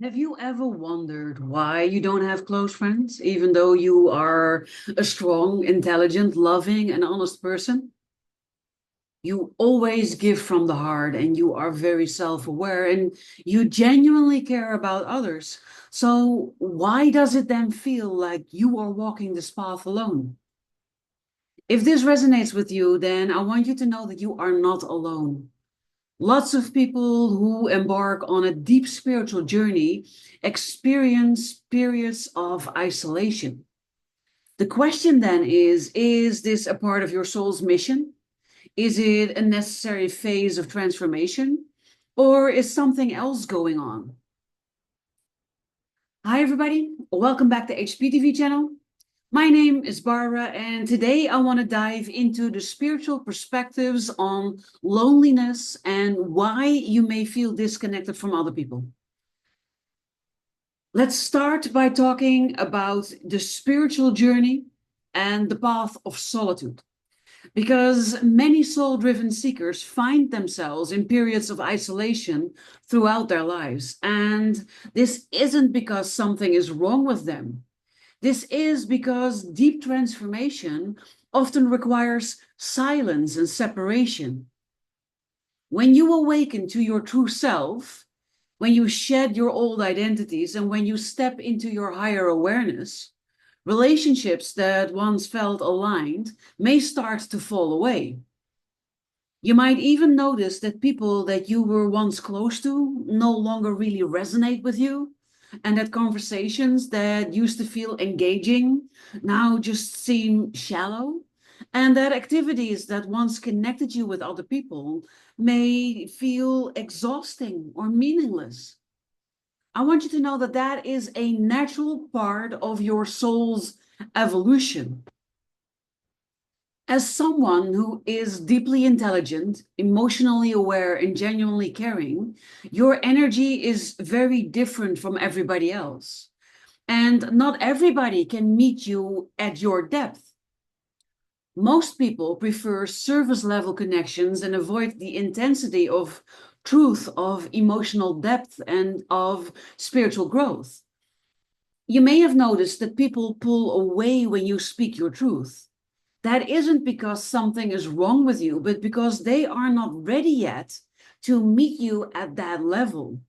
Have you ever wondered why you don't have close friends, even though you are a strong, intelligent, loving, and honest person? You always give from the heart and you are very self-aware and you genuinely care about others. So why does it then feel like you are walking this path alone? If this resonates with you, then I want you to know that you are not alone. Lots of people who embark on a deep spiritual journey experience periods of isolation. The question then is this a part of your soul's mission? Is it a necessary phase of transformation? Or is something else going on? Hi, everybody. Welcome back to HPTV channel. My name is Barbara, and today I want to dive into the spiritual perspectives on loneliness and why you may feel disconnected from other people. Let's start by talking about the spiritual journey and the path of solitude, because many soul-driven seekers find themselves in periods of isolation throughout their lives. And this isn't because something is wrong with them. This is because deep transformation often requires silence and separation. When you awaken to your true self, when you shed your old identities, and when you step into your higher awareness, relationships that once felt aligned may start to fall away. You might even notice that people that you were once close to no longer really resonate with you, and that conversations that used to feel engaging now just seem shallow, and that activities that once connected you with other people may feel exhausting or meaningless. I want you to know that that is a natural part of your soul's evolution. As someone who is deeply intelligent, emotionally aware, and genuinely caring, your energy is very different from everybody else. And not everybody can meet you at your depth. Most people prefer service level connections and avoid the intensity of truth, of emotional depth, and of spiritual growth. You may have noticed that people pull away when you speak your truth. That isn't because something is wrong with you, but because they are not ready yet to meet you at that level.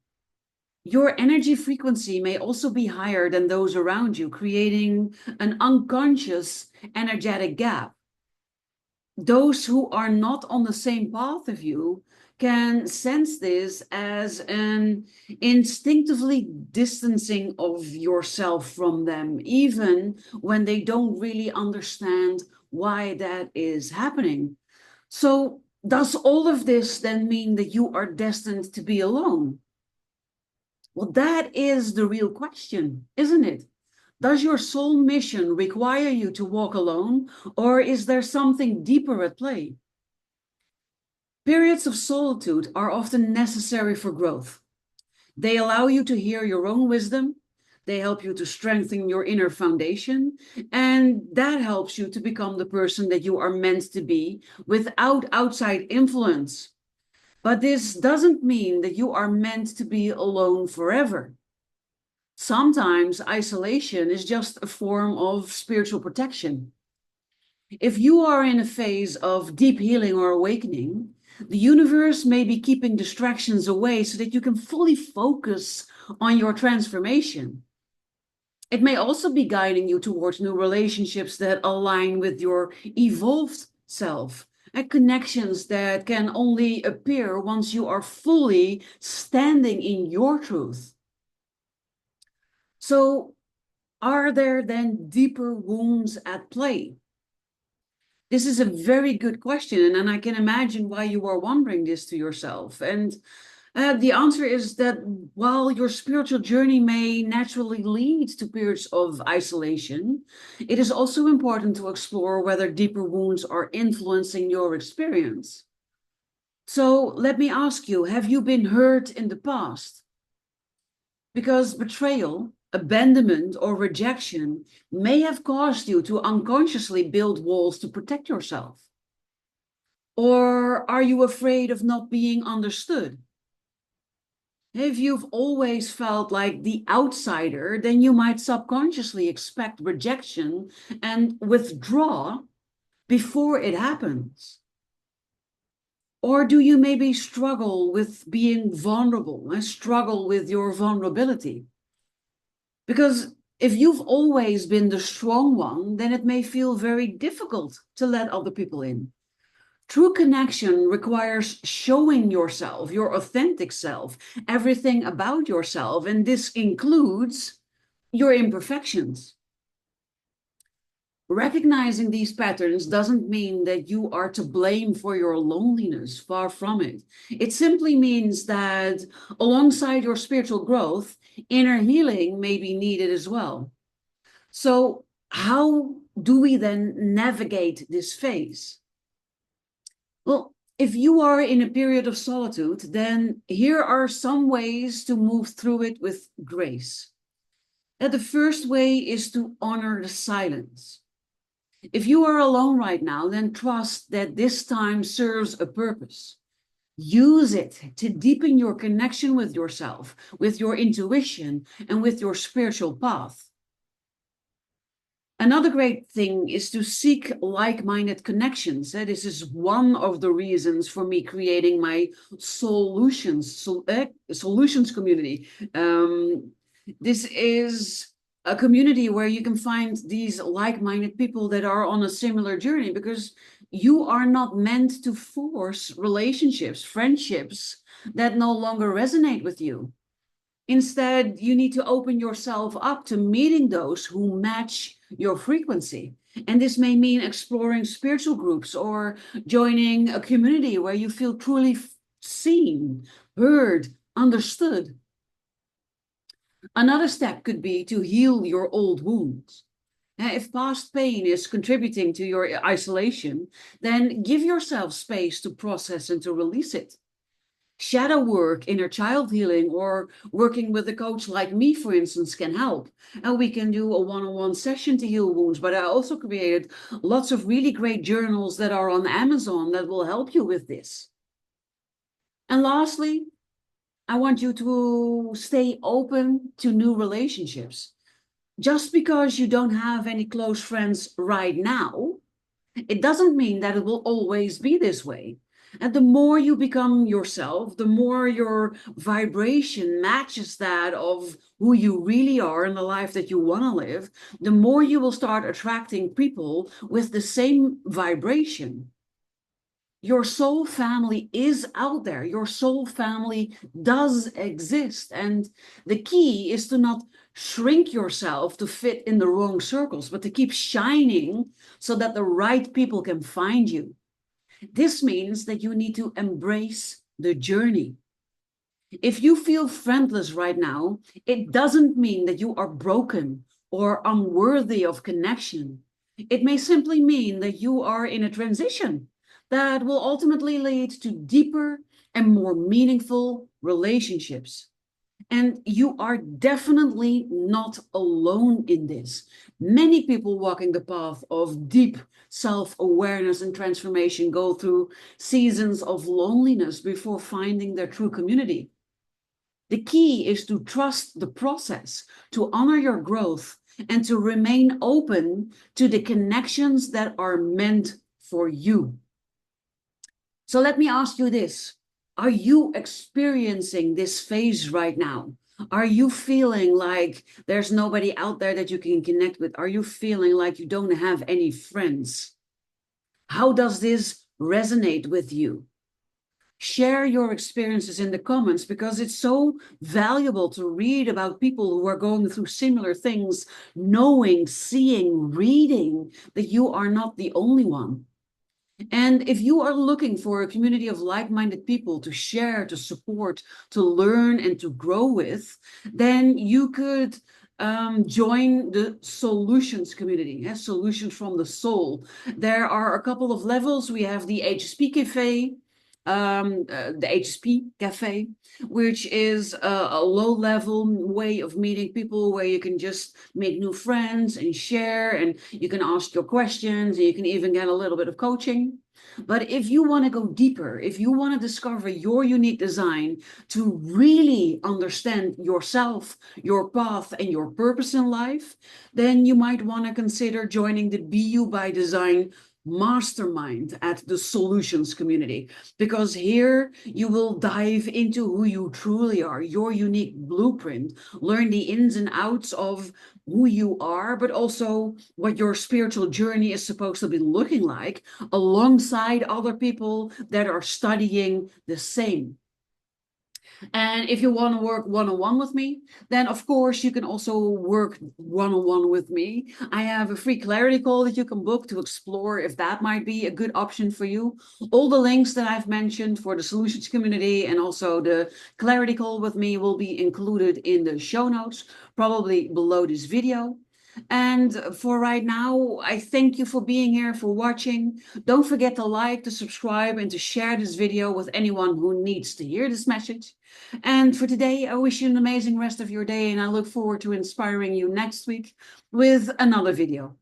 Your energy frequency may also be higher than those around you, creating an unconscious energetic gap. Those who are not on the same path of you can sense this as an instinctively distancing of yourself from them, even when they don't really understand why that is happening. So, does all of this then mean that you are destined to be alone? Well, that is the real question, isn't it? Does your soul mission require you to walk alone, or is there something deeper at play? Periods of solitude are often necessary for growth. They allow you to hear your own wisdom, they help you to strengthen your inner foundation, and that helps you to become the person that you are meant to be without outside influence. But this doesn't mean that you are meant to be alone forever. Sometimes isolation is just a form of spiritual protection. If you are in a phase of deep healing or awakening, the universe may be keeping distractions away so that you can fully focus on your transformation. It may also be guiding you towards new relationships that align with your evolved self and connections that can only appear once you are fully standing in your truth. So, are there then deeper wounds at play? This is a very good question, and I can imagine why you are wondering this to yourself. And the answer is that while your spiritual journey may naturally lead to periods of isolation, it is also important to explore whether deeper wounds are influencing your experience. So let me ask you, have you been hurt in the past? Because betrayal, abandonment, or rejection may have caused you to unconsciously build walls to protect yourself. Or are you afraid of not being understood? If you've always felt like the outsider, then you might subconsciously expect rejection and withdraw before it happens. Or do you maybe struggle with being vulnerable and struggle with your vulnerability? Because if you've always been the strong one, then it may feel very difficult to let other people in. True connection requires showing yourself, your authentic self, everything about yourself, and this includes your imperfections. Recognizing these patterns doesn't mean that you are to blame for your loneliness, far from it. It simply means that alongside your spiritual growth, inner healing may be needed as well. So, how do we then navigate this phase? Well, if you are in a period of solitude, then here are some ways to move through it with grace. And the first way is to honor the silence. If you are alone right now, then trust that this time serves a purpose. Use it to deepen your connection with yourself, with your intuition, and with your spiritual path. Another great thing is to seek like-minded connections. This is one of the reasons for me creating my solutions community. This is a community where you can find these like-minded people that are on a similar journey, because you are not meant to force relationships, friendships that no longer resonate with you. Instead, you need to open yourself up to meeting those who match your frequency. And this may mean exploring spiritual groups or joining a community where you feel truly seen, heard, understood. Another step could be to heal your old wounds. If past pain is contributing to your isolation, then give yourself space to process and to release it. Shadow work, inner child healing, or working with a coach like me, for instance, can help. And we can do a one-on-one session to heal wounds. But I also created lots of really great journals that are on Amazon that will help you with this. And lastly, I want you to stay open to new relationships. Just because you don't have any close friends right now, it doesn't mean that it will always be this way. And the more you become yourself, the more your vibration matches that of who you really are and the life that you want to live, the more you will start attracting people with the same vibration. Your soul family is out there. Your soul family does exist. And the key is to not shrink yourself to fit in the wrong circles, but to keep shining so that the right people can find you. This means that you need to embrace the journey. If you feel friendless right now, it doesn't mean that you are broken or unworthy of connection. It may simply mean that you are in a transition that will ultimately lead to deeper and more meaningful relationships. And you are definitely not alone in this. Many people walking the path of deep self-awareness and transformation go through seasons of loneliness before finding their true community. The key is to trust the process, to honor your growth, and to remain open to the connections that are meant for you. So let me ask you this. Are you experiencing this phase right now? Are you feeling like there's nobody out there that you can connect with? Are you feeling like you don't have any friends? How does this resonate with you? Share your experiences in the comments, because it's so valuable to read about people who are going through similar things, knowing, seeing, reading that you are not the only one. And if you are looking for a community of like-minded people to share, to support, to learn, and to grow with, then you could join the solutions community, solutions from the soul. There are a couple of levels. We have the HSP Cafe, the HSP Cafe, which is a low-level way of meeting people where you can just make new friends and share, and you can ask your questions, and you can even get a little bit of coaching. But if you want to go deeper, if you want to discover your unique design to really understand yourself, your path, and your purpose in life, then you might want to consider joining the Be You by Design mastermind at the Solutions community, because here you will dive into who you truly are, your unique blueprint, learn the ins and outs of who you are, but also what your spiritual journey is supposed to be looking like alongside other people that are studying the same. And if you want to work one-on-one with me, then of course you can also work one-on-one with me. I have a free clarity call that you can book to explore if that might be a good option for you. All the links that I've mentioned for the Solutions community and also the clarity call with me will be included in the show notes, probably below this video. And for right now, I thank you for being here, for watching. Don't forget to like, to subscribe, and to share this video with anyone who needs to hear this message. And for today, I wish you an amazing rest of your day, and I look forward to inspiring you next week with another video.